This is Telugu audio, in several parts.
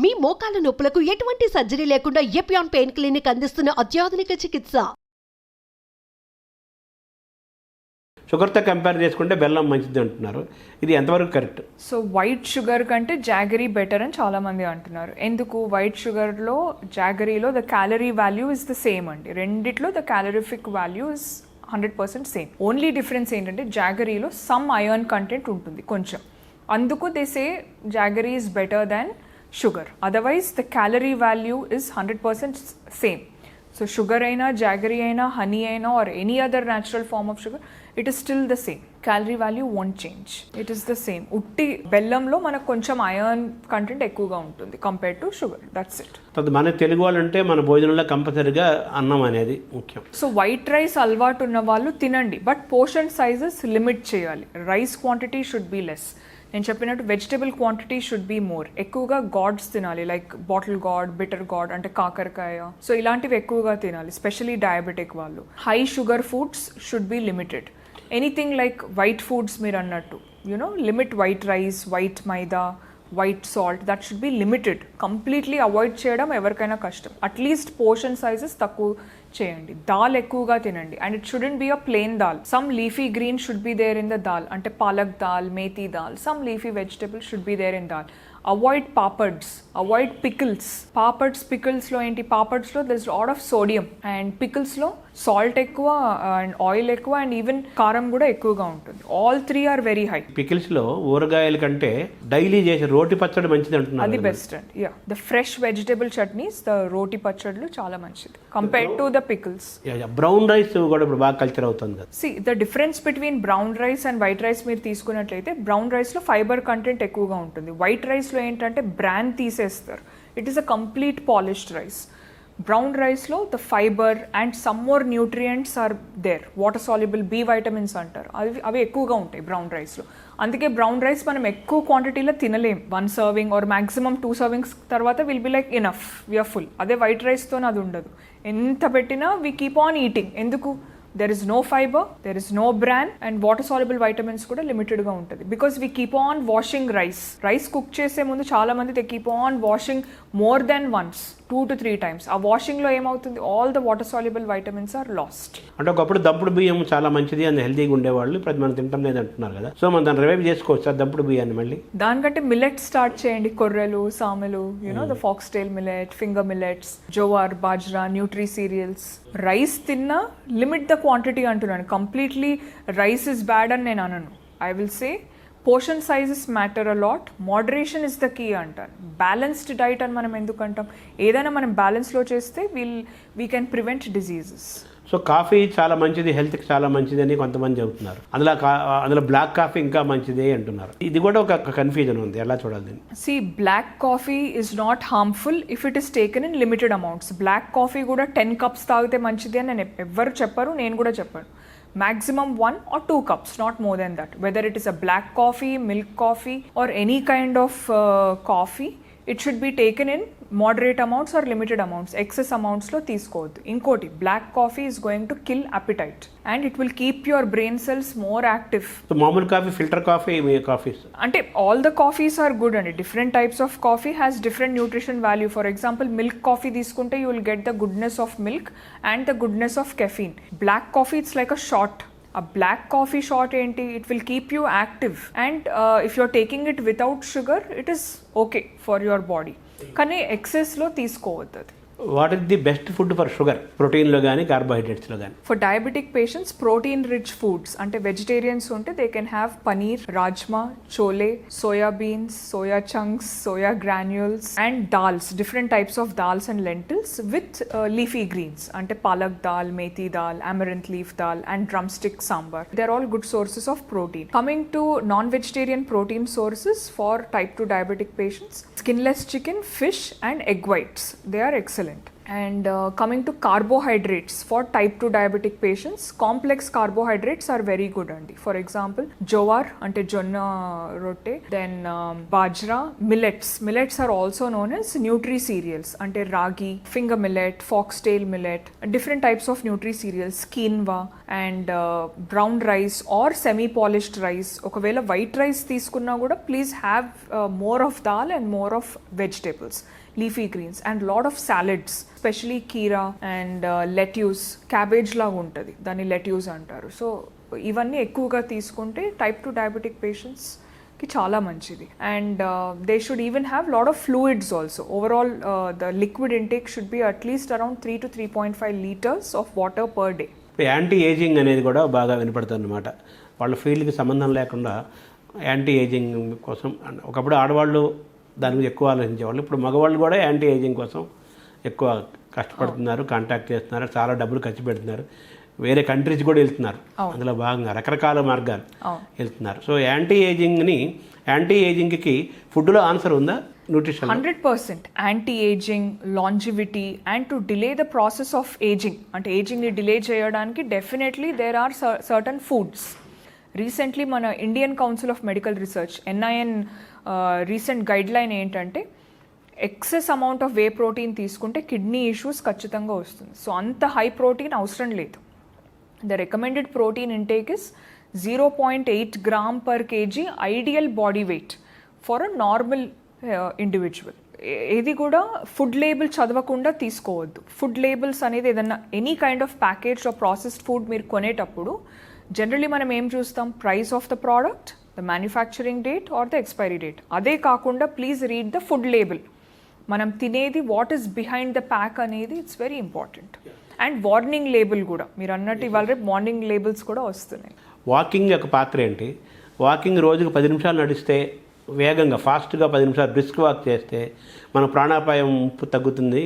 మీ మోకాల నొప్పులకు ఎటువంటి సర్జరీ లేకుండా ఎపియాన్ పెయిన్ క్లినిక్ అందిస్తున్న అత్యాధునిక చికిత్స. షుగర్తో కంపేర్ చేసుకుంటే బెల్లం మంచిది అంటున్నారు, ఇది ఎంతవరకు కరెక్ట్? సో వైట్ షుగర్ కంటే జాగరీ బెటర్ అని చాలామంది అంటున్నారు. ఎందుకు? వైట్ షుగర్లో జాగరీలో the calorie value is the same అండి. రెండిట్లో the calorific value is 100% same. Only difference ఏంటంటే జాగరీలో సమ్ ఐరన్ కంటెంట్ ఉంటుంది కొంచెం, అందుకు they say jaggery is better than sugar. Otherwise the calorie value is 100% same. So sugar అయినా, జాగరీ అయినా, హనీ అయినా or any other natural form of sugar, it is still the same. Calorie value won't change, it is the same. ఉట్టి బెల్లంలో మనకు కొంచెం ఐరన్ కంటెంట్ ఎక్కువగా ఉంటుంది compare to sugar, that's it. మన తెలుగు వాళ్ళు అంటే మన భోజనంలో కంపల్సరీగా అన్నం అనేది ముఖ్యం. సో వైట్ రైస్ అలవాటు ఉన్న వాళ్ళు తినండి, బట్ పోర్షన్ సైజెస్ లిమిట్ చేయాలి. Rice quantity should be less. నేను చెప్పినట్టు vegetable quantity should be more. ఎక్కువగా గాడ్స్ తినాలి, like bottle God, bitter God అంటే కాకరకాయ. సో ఇలాంటివి ఎక్కువగా తినాలి, స్పెషలీ డయాబెటిక్ వాళ్ళు. High sugar foods should be limited. Anything like white foods మీరు అన్నట్టు, you know, limit white rice, white maida, white salt, that should be limited. Completely avoid చేయడం ఎవరికైనా కష్టం. అట్లీస్ట్ పోర్షన్ సైజెస్ తక్కువ చేయండి. దాల్ ఎక్కువగా తినండి, and it shouldn't be a plain dal. Some leafy green should be there in the dal, అంటే palak dal, methi dal, some leafy vegetable should be there in dal. Avoid papads, avoid pickles. Papads, పికిల్స్లో ఏంటి? పాపడ్స్లో there is lot of sodium, and పికిల్స్లో సాల్ట్ ఎక్కువ అండ్ ఆయిల్ ఎక్కువ అండ్ ఈవెన్ కారం కూడా ఎక్కువగా ఉంటుంది. All three are very high. పికిల్స్లో ఊరగాయల కంటే డైలీ చేసే రోటి పచ్చడి మంచిది అంటున్నారు, అది బెస్ట్ అండి. Yeah, the fresh vegetable chutneys, the రోటి పచ్చళ్ళు చాలా మంచిది compare to the pickles. Brown rice కూడా ఇప్పుడు బాగా కల్చర్ అవుతుంది కదా. See the difference between brown rice and white rice మీరు తీసుకున్నట్లయితే, బ్రౌన్ రైస్లో ఫైబర్ కంటెంట్ ఎక్కువగా ఉంటుంది. వైట్ రైస్లో ఏంటంటే బ్రాన్ తీసేస్తారు. It is a complete polished rice. Brown రైస్లో the fibre and some more nutrients are there. Water soluble B vitamins అంటారు, అవి ఎక్కువగా ఉంటాయి బ్రౌన్ రైస్లో. అందుకే బ్రౌన్ రైస్ మనం ఎక్కువ క్వాంటిటీలో తినలేం. 1 సర్వింగ్ ఆర్ మ్యాక్సిమం 2 సర్వింగ్స్ తర్వాత will be like enough, we are full. అదే వైట్ రైస్తో అది ఉండదు. ఎంత పెట్టినా వీ కీప్ ఆన్ ఈటింగ్. ఎందుకు? there is no fiber, there is no bran, and water soluble vitamins కూడా లిమిటెడ్ గా ఉంటుంది. Because we keep on washing rice cook చేసే ముందు చాలా మంది they keep on washing more than once, 2 to 3 times. ఆ వాషింగ్ లో ఏమవుతుంది? All the water soluble vitamins are lost. అంటే ఒకప్పుడు దంపుడు బియ్యం చాలా మంచిది అని హెల్తీగా ఉండేవాళ్ళు, ఇప్పుడు మనం తింటాం లేదు అంటున్నారు కదా. సో మనం దాన్ని రివైవ్ చేసుకోవచ్చు దంపుడు బియ్యాన్ని మళ్ళీ. దానికంటే మిల్లెట్ స్టార్ట్ చేయండి. కొర్రెలు, సామెలు, you know, the foxtail millet, finger millets, jowar, bajra, nutri cereals. Rice తిన్నా లిమిట్ ద క్వాంటిటీ అంటున్నాను. కంప్లీట్లీ రైస్ ఇస్ బ్యాడ్ అని నేను అనను. I will say portion sizes matter a lot, moderation is the key అంటాను. బ్యాలెన్స్డ్ డైట్ అని మనం ఎందుకు అంటాం? ఏదైనా మనం బ్యాలెన్స్లో చేస్తే we can prevent diseases. So coffee చాలా మంచిది, హెల్త్కి చాలా మంచిది అని కొంతమంది చెబుతున్నారు. అందులో బ్లాక్ కాఫీ ఇంకా మంచిదే అంటున్నారు. ఇది కూడా ఒక కన్ఫ్యూజన్ ఉంది, ఎలా చూడాలి? See, black coffee is not harmful if it is taken in limited amounts. Black coffee కూడా 10 cups తాగితే మంచిది అని నేను ఎవ్వరు చెప్పరు, నేను కూడా చెప్పాను. Maximum 1 or 2 cups, not more than that. Whether it is a black coffee, milk coffee, or any kind of coffee, it should be taken in moderate amounts or limited amounts. Excess amounts lo తీసుకోవద్దు. ఇంకోటి, black coffee is going to kill appetite and it will keep your brain cells more active. So మామూలు కాఫీ, ఫిల్టర్ కాఫీ, కాఫీస్ అంటే all the coffees are good అండి. Different types of coffee has different nutrition value. For example, milk coffee తీసుకుంటే you will get the goodness of milk and the goodness of caffeine. Black coffee, it's like a shot. A black coffee shot ఏంటి? It will keep you active, and if you're taking it without sugar, it is okay for your body. కానీ ఎక్సెస్లో తీసుకోవద్దు. What is the best food for sugar? ప్రోటీన్లో కానీ కార్బోహైడ్రేట్స్లో కానీ? For diabetic patients, protein rich foods అంటే వెజిటేరియన్స్ ఉంటే they can have paneer, rajma, chole, soya beans, soya chunks, soya granules, and dals, different types of dals and lentils with leafy greens అంటే palak dal, methi dal, amaranth leaf dal, and drumstick sambar. They are all good sources of protein. Coming to non vegetarian protein sources for type 2 diabetic patients, skinless chicken, fish, and egg whites. They are excellent. And coming to carbohydrates for type 2 diabetic patients, complex carbohydrates are very good andi. For example, jowar ante jonna rotte, then bajra, millets are also known as nutri cereals ante ragi, finger millet, foxtail millet, different types of nutri cereals, quinoa, and brown rice or semi polished rice. ఒకవేళ వైట్ రైస్ తీసుకున్నా కూడా please have more of dal and more of vegetables, leafy greens and lot of salads, specially keera and lettuce. Cabbage లాగా ఉంటుంది, దాన్ని లెట్యూస్ అంటారు. సో ఇవన్నీ ఎక్కువగా తీసుకుంటే టైప్ 2 డయాబెటిక్ పేషెంట్స్కి చాలా మంచిది. And they should even have lot of fluids also. Overall the liquid intake should be at least around 3 to 3.5 liters of water per day. Anti ageing అనేది కూడా బాగా వినపడుతుంది అనమాట. వాళ్ళ ఫీల్డ్కి సంబంధం లేకుండా యాంటీ ఏజింగ్ కోసం ఒకప్పుడు ఆడవాళ్ళు దాని గురించి ఎక్కువ ఆలోచించేవాళ్ళు. ఇప్పుడు మగవాళ్ళు కూడా యాంటీ ఏజింగ్ కోసం ఎక్కువ కష్టపడుతున్నారు, కాంటాక్ట్ చేస్తున్నారు, చాలా డబ్బులు ఖర్చు పెడుతున్నారు, వేరే కంట్రీస్ కూడా వెళ్తున్నారు. అందులో భాగంగా రకరకాల మార్గాలు వెళ్తున్నారు. సో యాంటీ ఏజింగ్కి ఫుడ్లో ఆన్సర్ ఉందా? Nutrition 100% anti ageing, longevity and to delay the process of ageing, అంటే ఏజింగ్ని డిలే చేయడానికి definitely there are certain foods. Recently మన Indian council of medical research NIN recent guideline ఏంటంటే excess amount of whey protein తీసుకుంటే కిడ్నీ ఇష్యూస్ ఖచ్చితంగా వస్తుంది. సో అంత హై ప్రోటీన్ అవసరం లేదు. The recommended protein intake is 0.8 gram per kg ideal body weight for a normal individual. ఇది కూడా ఫుడ్ లేబుల్ చదవకుండా తీసుకోవద్దు. ఫుడ్ లేబుల్స్ అనేది ఏదన్నా any kind of package of processed food మీరు కొనేటప్పుడు జనరలీ మనం ఏం చూస్తాం? Price of the product, the manufacturing date or the expiry date. అదే కాకుండా please read the food label. మనం తినేది what is behind the pack అనేది it's very important. And warning label కూడా మీరు అన్నట్టు ఇవాళ రేపు వార్నింగ్ లేబుల్స్ కూడా వస్తున్నాయి. వాకింగ్ యొక్క పాత్ర ఏంటి? వాకింగ్ రోజుకు 10 నిమిషాలు నడిస్తే, వేగంగా ఫాస్ట్గా 10 నిమిషాలు బ్రిస్క్ వాక్ చేస్తే మన ప్రాణాపాయం తగ్గుతుంది,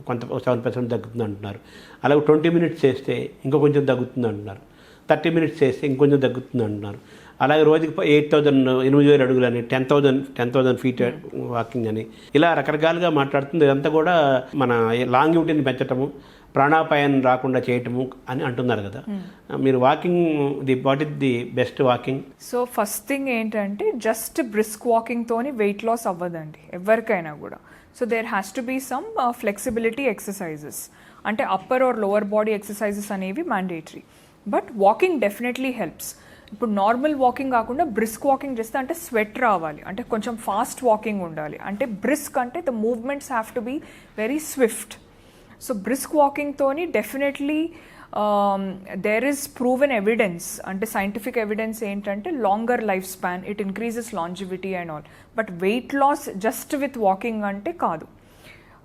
కొంత 7% తగ్గుతుంది అంటున్నారు. అలాగే 20 minutes చేస్తే ఇంకో కొంచెం తగ్గుతుంది అంటున్నారు. 30 minutes చేస్తే ఇంకొంచెం తగ్గుతుంది అంటున్నారు. అలాగే రోజుకి 8,000 అడుగులని, 10,000 feet వాకింగ్ అని ఇలా రకరకాలుగా మాట్లాడుతుంది. ఇదంతా కూడా మన లాంగివిటీని పెంచటము, ప్రాణాపాయం రాకుండా చేయటము అని అంటున్నారు కదా. మీరు walking what is the best walking? So first thing ఏంటంటే జస్ట్ బ్రిస్క్ వాకింగ్తోని వెయిట్ లాస్ అవ్వదండి ఎవరికైనా కూడా. So there has to be some flexibility exercises, అంటే upper or lower body exercises అనేవి mandatory. But walking definitely helps. ఇప్పుడు నార్మల్ వాకింగ్ కాకుండా బ్రిస్క్ వాకింగ్ చేస్తే అంటే స్వెట్ రావాలి, అంటే కొంచెం ఫాస్ట్ వాకింగ్ ఉండాలి. అంటే బ్రిస్క్ అంటే the movements have to be very swift. So brisk వాకింగ్తోని definitely there is proven evidence, అంటే సైంటిఫిక్ ఎవిడెన్స్ ఏంటంటే longer life span, it increases longevity and all. But weight loss just with walking అంటే కాదు.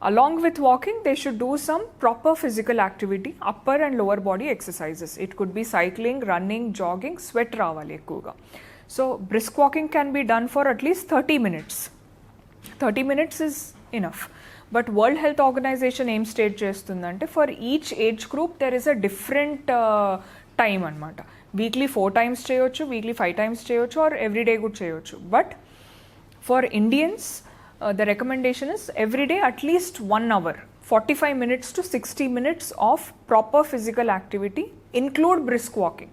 Along with walking, they should do some proper physical activity, upper and lower body exercises. It could be cycling, running, jogging, sweat ravali ekkuva. So brisk walking can be done for at least 30 minutes. 30 minutes is enough. But World Health Organization aim state chestundante for each age group there is a different time anamata. Weekly 4 times cheyochu, weekly 5 times cheyochu, or every day good cheyochu. But for Indians, the recommendation is every day at least 1 hour, 45 minutes to 60 minutes of proper physical activity, include brisk walking.